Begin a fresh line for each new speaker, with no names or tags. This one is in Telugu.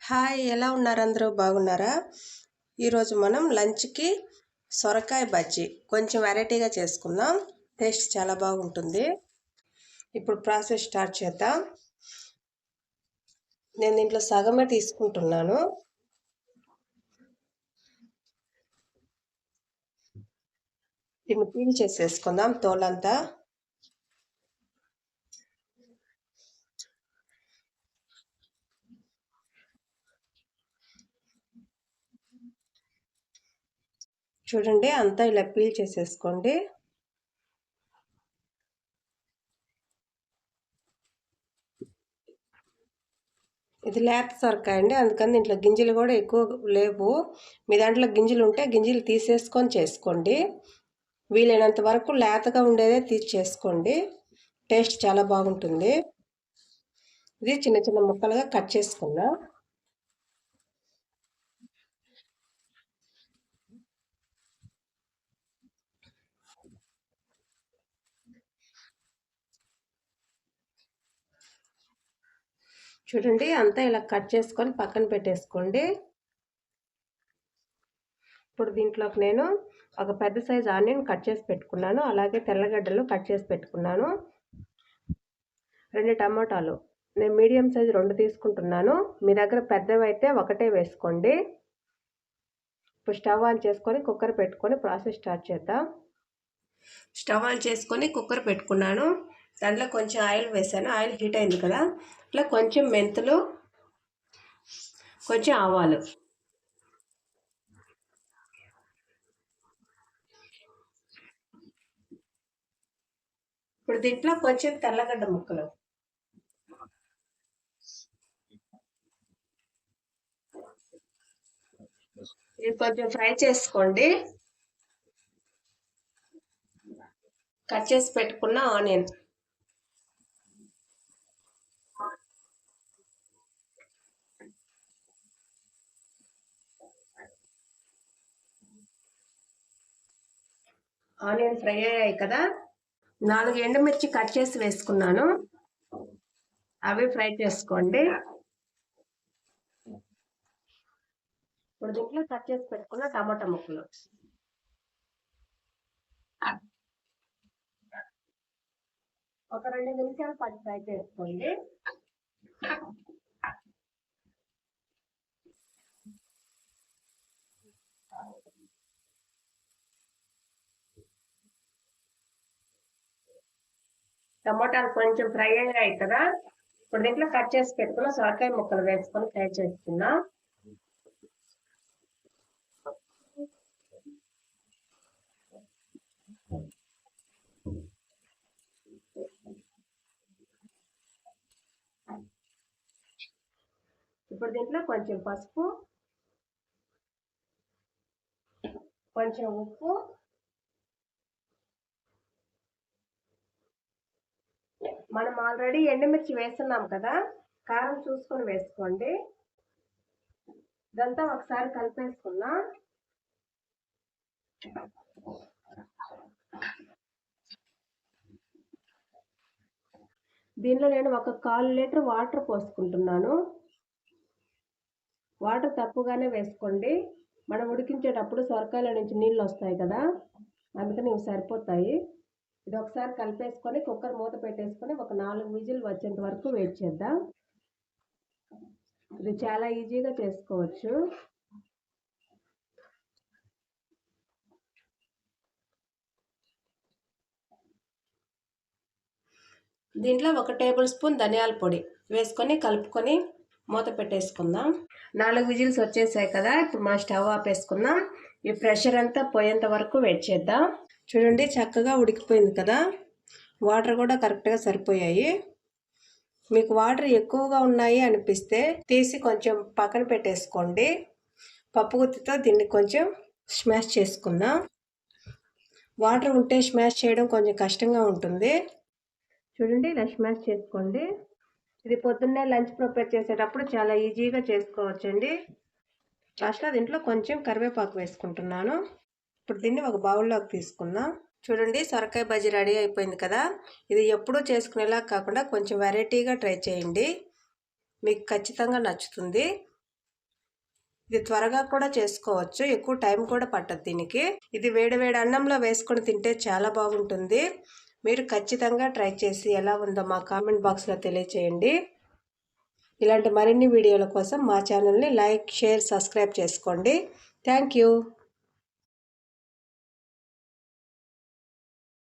హాయ్, ఎలా ఉన్నారు? అందరూ బాగున్నారా? ఈరోజు మనం లంచ్కి సొరకాయ బజ్జీ కొంచెం వెరైటీగా చేసుకుందాం. టేస్ట్ చాలా బాగుంటుంది. ఇప్పుడు ప్రాసెస్ స్టార్ట్ చేద్దాం. నేను దీంట్లో సగమే తీసుకుంటున్నాను. దీన్ని పీల్ చేసేసుకుందాం తోలంతా. చూడండి, అంతా ఇలా పీల్ చేసేసుకోండి. ఇది లేత సొరకాయ అండి, అందుకని దీంట్లో గింజలు కూడా ఎక్కువ లేవు. మీ దాంట్లో గింజలు ఉంటే గింజలు తీసేసుకొని చేసుకోండి. వీలైనంత వరకు లేతగా ఉండేదే తీసి చేసుకోండి. టేస్ట్ చాలా బాగుంటుంది. ఇది చిన్న చిన్న ముక్కలుగా కట్ చేసుకున్నా. చూడండి, అంతా ఇలా కట్ చేసుకొని పక్కన పెట్టేసుకోండి. ఇప్పుడు దీంట్లోకి నేను ఒక పెద్ద సైజు ఆనియన్ కట్ చేసి పెట్టుకున్నాను. అలాగే తెల్లగడ్డలు కట్ చేసి పెట్టుకున్నాను. 2 టమాటాలు, నేను మీడియం సైజు 2 తీసుకుంటున్నాను. మీ దగ్గర పెద్దవి అయితే ఒకటే వేసుకోండి. ఇప్పుడు స్టవ్ ఆన్ చేసుకొని కుక్కర్ పెట్టుకొని ప్రాసెస్ స్టార్ట్ చేద్దాం. స్టవ్ ఆన్ చేసుకొని కుక్కర్ పెట్టుకున్నాను. దాంట్లో కొంచెం ఆయిల్ వేసాను. ఆయిల్ హీట్ అయింది కదా, ఇట్లా కొంచెం మెంతులు, కొంచెం ఆవాలు, ఇప్పుడు దీంట్లో కొంచెం తెల్లగడ్డ ముక్కలు, ఇది కొంచెం ఫ్రై చేసుకోండి. కట్ చేసి పెట్టుకున్న ఆనియన్, ఆనియన్ ఫ్రై అయ్యాయి కదా, 4 ఎండుమిర్చి కట్ చేసి వేసుకున్నాను. అవి ఫ్రై చేసుకోండి. ఇప్పుడు దీంట్లో కట్ చేసి పెట్టుకున్న టమాటా ముక్కలు, ఒక 2 నిమిషాలు పాటు ఫ్రై చేసుకోండి. టమాటాలు కొంచెం ఫ్రై అయ్యాయి కదా, ఇప్పుడు దీంట్లో కట్ చేసి పెట్టుకున్న సొరకాయ ముక్కలు వేసుకొని ఫ్రై చేసుకున్నా. ఇప్పుడు దీంట్లో కొంచెం పసుపు, కొంచెం ఉప్పు, మనం ఆల్రెడీ ఎండుమిర్చి వేస్తున్నాం కదా, కారం చూసుకొని వేసుకోండి. ఇదంతా ఒకసారి కలిపేసుకున్నాం. దీనిలో నేను ఒక 1/4 లీటర్ వాటర్ పోసుకుంటున్నాను. వాటర్ తక్కువగానే వేసుకోండి. మనం ఉడికించేటప్పుడు సొరకాయల నుంచి నీళ్ళు వస్తాయి కదా, అందుకని ఇవి సరిపోతాయి. ఇది ఒకసారి కలిపేసుకొని కుక్కర్ మూత పెట్టేసుకొని ఒక 4 విజిల్ వచ్చేంత వరకు వెయిట్ చేద్దాం. ఇది చాలా ఈజీగా చేసుకోవచ్చు. దీంట్లో 1 టేబుల్ స్పూన్ ధనియాల పొడి వేసుకొని కలుపుకొని మూత పెట్టేసుకుందాం. 4 విజిల్స్ వచ్చేసాయి కదా, ఇప్పుడు మా స్టవ్ ఆపేసుకుందాం. ఈ ప్రెషర్ అంతా పోయేంత వరకు వెయిట్ చేద్దాం. చూడండి, చక్కగా ఉడికిపోయింది కదా, వాటర్ కూడా కరెక్ట్గా సరిపోయాయి. మీకు వాటర్ ఎక్కువగా ఉన్నాయి అనిపిస్తే తీసి కొంచెం పక్కన పెట్టేసుకోండి. పప్పు గుత్తితో దీన్ని కొంచెం స్మాష్ చేసుకుందాం. వాటర్ ఉంటే స్మాష్ చేయడం కొంచెం కష్టంగా ఉంటుంది. చూడండి, ఇలా స్మాష్ చేసుకోండి. ఇది పొద్దున్నే లంచ్ ప్రిపేర్ చేసేటప్పుడు చాలా ఈజీగా చేసుకోవచ్చండి. లాస్ట్లో దీంట్లో కొంచెం కరివేపాకు వేసుకుంటున్నాను. ఇప్పుడు దీన్ని ఒక బౌల్లోకి తీసుకుందాం. చూడండి, సొరకాయ బజ్జీ రెడీ అయిపోయింది కదా. ఇది ఎప్పుడూ చేసుకునేలా కాకుండా కొంచెం వెరైటీగా ట్రై చేయండి, మీకు ఖచ్చితంగా నచ్చుతుంది. ఇది త్వరగా కూడా చేసుకోవచ్చు, ఎక్కువ టైం కూడా పట్టదు దీనికి. ఇది వేడి వేడి అన్నంలో వేసుకొని తింటే చాలా బాగుంటుంది. మీరు ఖచ్చితంగా ట్రై చేసి ఎలా ఉందో మా కామెంట్ బాక్స్లో తెలియచేయండి. ఇలాంటి మరిన్ని వీడియోల కోసం మా ఛానల్ని లైక్, షేర్, సబ్స్క్రైబ్ చేసుకోండి. Thank you.